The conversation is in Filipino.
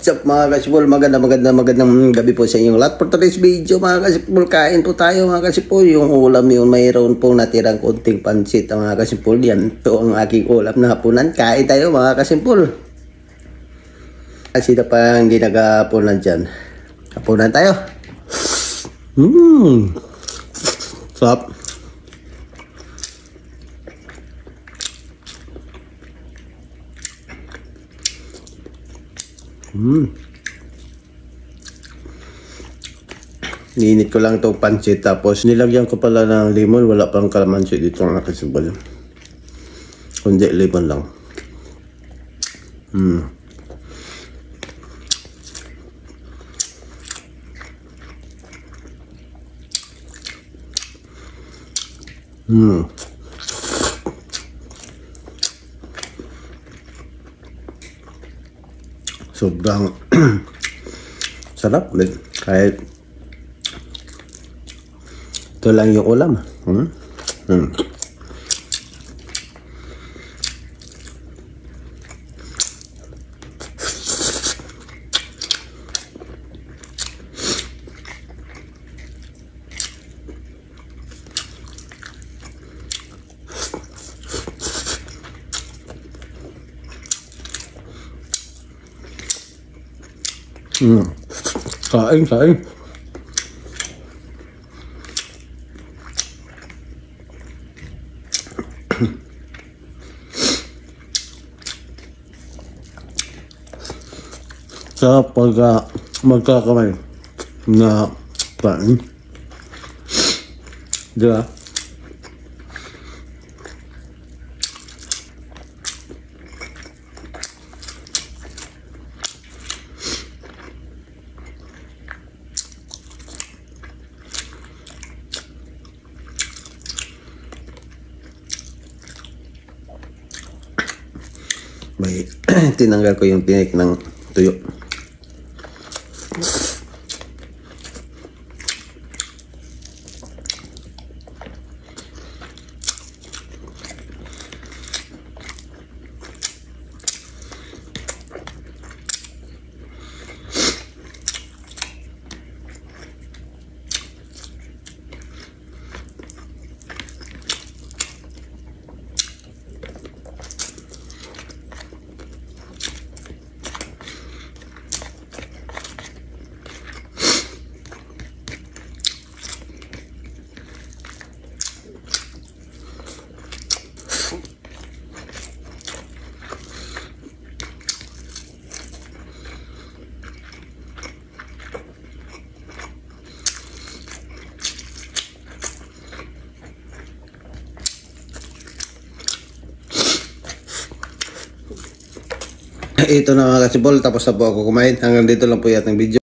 What's up mga kasipol, magandang gabi po sa inyong lahat. For today's video mga kasipol, kain po tayo mga kasipol. Yung ulam yun, mayroon pong natirang konting pansit mga kasipol. Yan po ang aking ulam na hapunan. Kain tayo mga kasipol. Kasi na pa hindi nag-hapunan dyan. Hapunan tayo. Sarap. Niinit ko lang itong pansit, tapos nilagyan ko pala ng limon. Wala pang kalamansi dito ng nakasibol, kundi limon lang. Sobrang sarap. Kahit ito lang yung ulam. Kain. Sa pagka magkakamay na kain, diba? May tinanggal ko yung tinik ng tuyo. Ito na mga kasibol, tapos na po ako kumain. Hanggang dito lang po yata ang video.